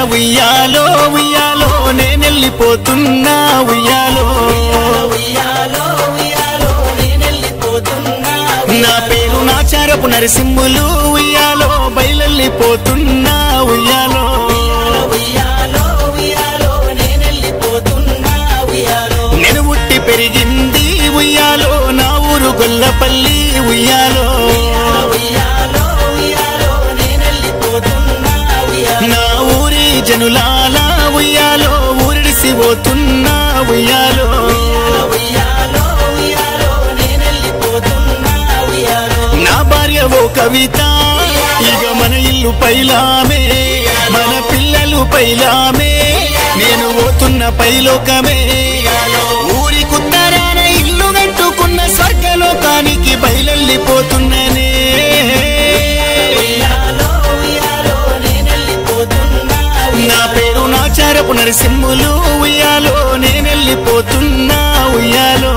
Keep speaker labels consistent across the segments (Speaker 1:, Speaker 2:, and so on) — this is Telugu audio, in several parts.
Speaker 1: ఉయ్యాలో ఉయ్యాలో నేనెళ్ళిపోతున్నా ఉయ్యాలో నా పేరు నాచారపు నరసింహులు ఉయ్యాలో బయలెళ్ళిపోతున్నా ఉయ్యాలో నేను పుట్టి పెరిగింది ఉయ్యాలో నా ఊరు గొల్లపల్లి ఉయ్యాలో నా ఊరి జనులాల ఉయ్యాలో ఊరిడిసి పోతున్నా ఉయ్యాలో నా భార్య ఓ కవిత ఇక మన ఇల్లు పైలామే మన పిల్లలు పైలామే నేను పోతున్న పైలోకమే ఊరి కుత్తరాన ఇల్లు కట్టుకున్న స్వర్గలోకానికి బయలెళ్ళిపోతున్ననే నా పేరు నాచారపు నరసింహులు ఉయ్యాలో నేనెళ్ళిపోతున్నా ఉయ్యాలో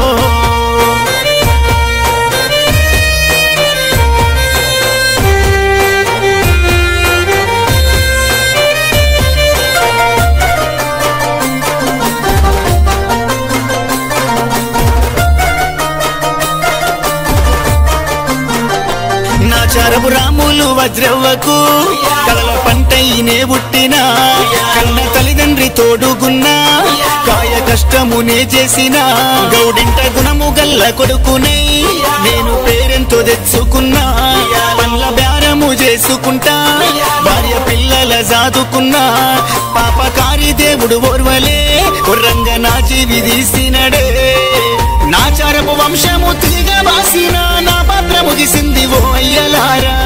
Speaker 1: నాచారపు రాములు వజ్రవ్వకు కలల పంటైనే పుట్టినా కన్న తల్లిదండ్రి తోడుగున్నా కాయ కష్టమునే చేసిన గౌడింట గుణము గల్ల కొడుకునే నేను పేరెంతో తెచ్చుకున్నా పనుల బేరము చేసుకుంటా భార్య పిల్లల సాదుకున్నా పాపకారి దేవుడు ఓర్వలే కొర్రంగా నా జీవి తీసినడే నాచారపు వంశము తిరిగా వాసిన నా పాత్ర ముగిసింది ఓ అయ్యలారా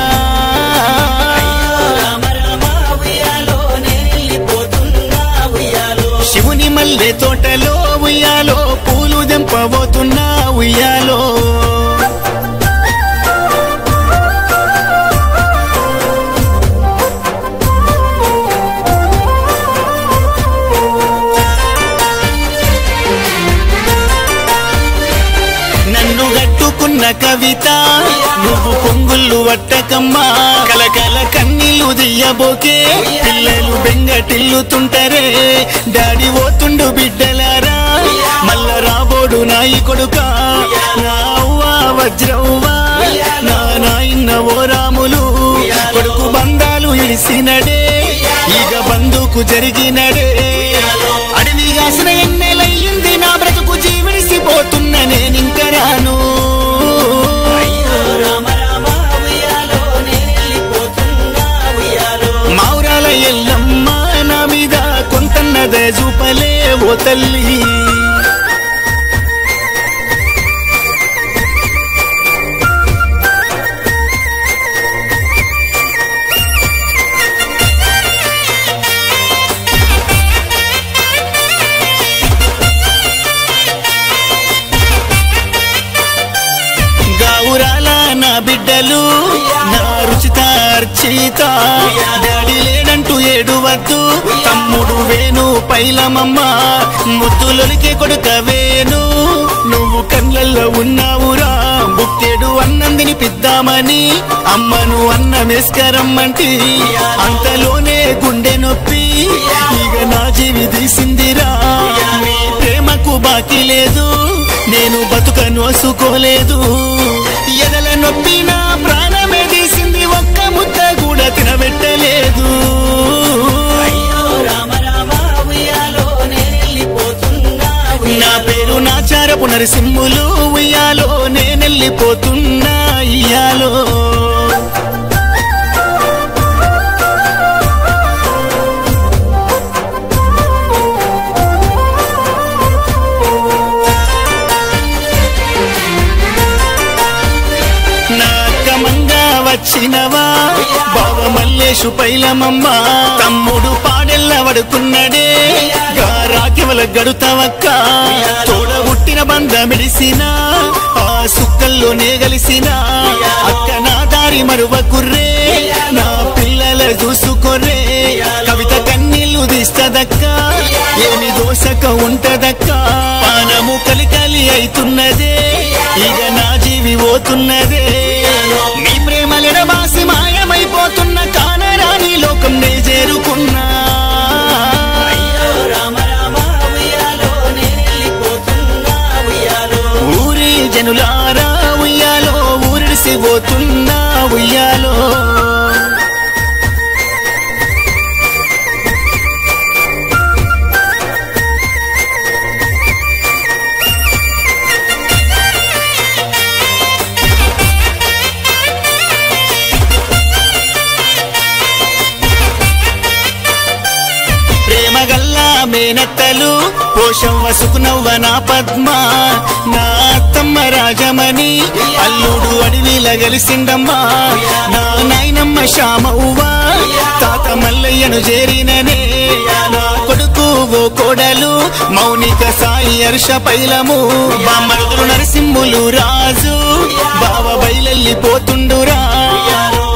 Speaker 1: శివుని మల్లె తోటలో ఉయ్యాలో పూలు దెంపబోతున్నా ఉయ్యాలో నన్ను గట్టుకున్న కవిత నువ్వు పొంగుళ్ళు వట్టకమ్మా కలకల కన్నీళ్లు దియ్యబోకే పిల్లలు బెంగటిల్లుతుంటరే డాడీ ఓతుండు బిడ్డలారా మల్ల రాబోడు నాయి కొడుక నా అవ్వా వజ్రవ్వా నా నాయన్న ఓ రాములు కొడుకు బంధాలు ఇడిసినడే ఇక బంధుకు జరిగినడే అడవి కాసిన ఎన్నెలయ్యింది నా బ్రతుకు జీవిడిసిపోతున్న నేనింక రాను మౌరాల ఎల్లమ్మ నా మీద కొంతన్నదే చూపలే ఓ తల్లి గౌరాల నా బిడ్డలు నా రుచిత అర్చిత డాడీ లేడంటూ ఏడువద్దు తమ్ముడు వేణు పైలమమ్మ ముద్దులొలికే కొడుక వేణు నువ్వు కళ్ళల్లో ఉన్నావురా బుక్కెడు అన్నం తినిపిద్దామని అమ్మను అన్నమేస్కరమ్మంటి అంతలోనే గుండె నొప్పి ఇక నా జీవి తీసిందిరా నీ ప్రేమకు బాకీ లేదు నేను బతుక నోసుకోలేదు ఎదల నొప్పి నా ప్రాణమే తీసింది ఒక్క ముద్ద కూడా తినబెట్టలేదు నా పేరు నాచారపు నరసింహులు ఉయ్యాలో నేనెళ్ళిపోతున్నా ఇయ్యాలో వచ్చినవా బావ మల్లేషు పైలమమ్మ తమ్ముడు పాడెల్ల వడుకున్నడే గారాకివల గడుతవక్క తోడ పుట్టిన బంధమిడిసిన ఆ సుక్కల్లోనే గలిసిన అక్క నా దారి మరువకుర్రే నా పిల్లల చూసుకోర్రే కవిత కన్నీళ్లు తీస్తదక్క ఏమి దోసక ఉంటదక్క పానము కలికలి అయితున్నదే ఇక నా జీవి పోతున్నదే నీ ప్రేమలెడ బాసి మాయమైపోతున్న కానరాని లోకం నే చేరుకున్నా మేనత్తలు పోషవ్వ సుకునవ్వ నా పద్మ నా అత్తమ్మ రాజమణి అల్లుడు అడవిల గలిసిండమ్మా నా నాయనమ్మ శ్యామవ్వ తాత మల్లయ్యను చేరిననే నా కొడుకు ఓ కోడలు మౌనిక సాయి హర్ష పైలము బామ్మరుదులు నరసింహులు రాజు బావ బయలెళ్ళిపోతుండురా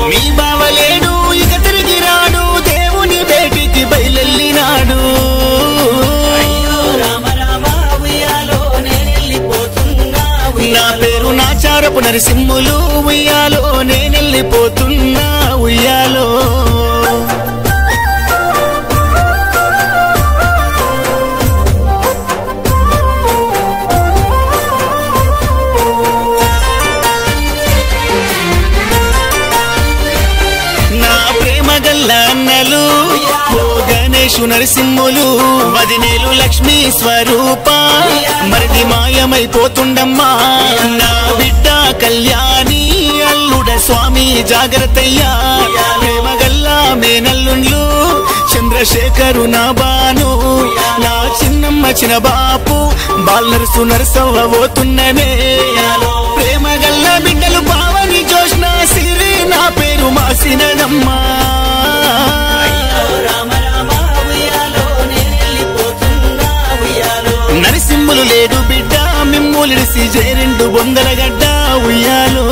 Speaker 1: మీ బావలేడు ఇక తిరిగి రాడు దేవుని బేటికి బయలెళ్ళినాడు నా పేరు నాచారపు నరసింహులు ఉయ్యాలో నేనెళ్ళిపోతున్నా ఉయ్యాలో అన్నలు ఓ గణేశు నరసింహులు వదినేలు లక్ష్మీ స్వరూప మరిది మాయమైపోతుండమ్మా నా బిడ్డ కళ్యాణి అల్లుడ స్వామి జాగ్రత్తయ్యా ప్రేమగల్లా మేనల్లుండ్లు చంద్రశేఖరు నా బాను నా చిన్నమ్మ చిన్న బాపు బాలనరసు నరసవ్వ పోతున్ననే ప్రేమగల్లా బిడ్డలు బావని జోష్న సిరి నా పేరు మాసినదమ్మా నరసింహులు లేడు బిడ్డ మిమ్ములిడిసి జేరెండు బొందల గడ్డ ఉయ్యాలో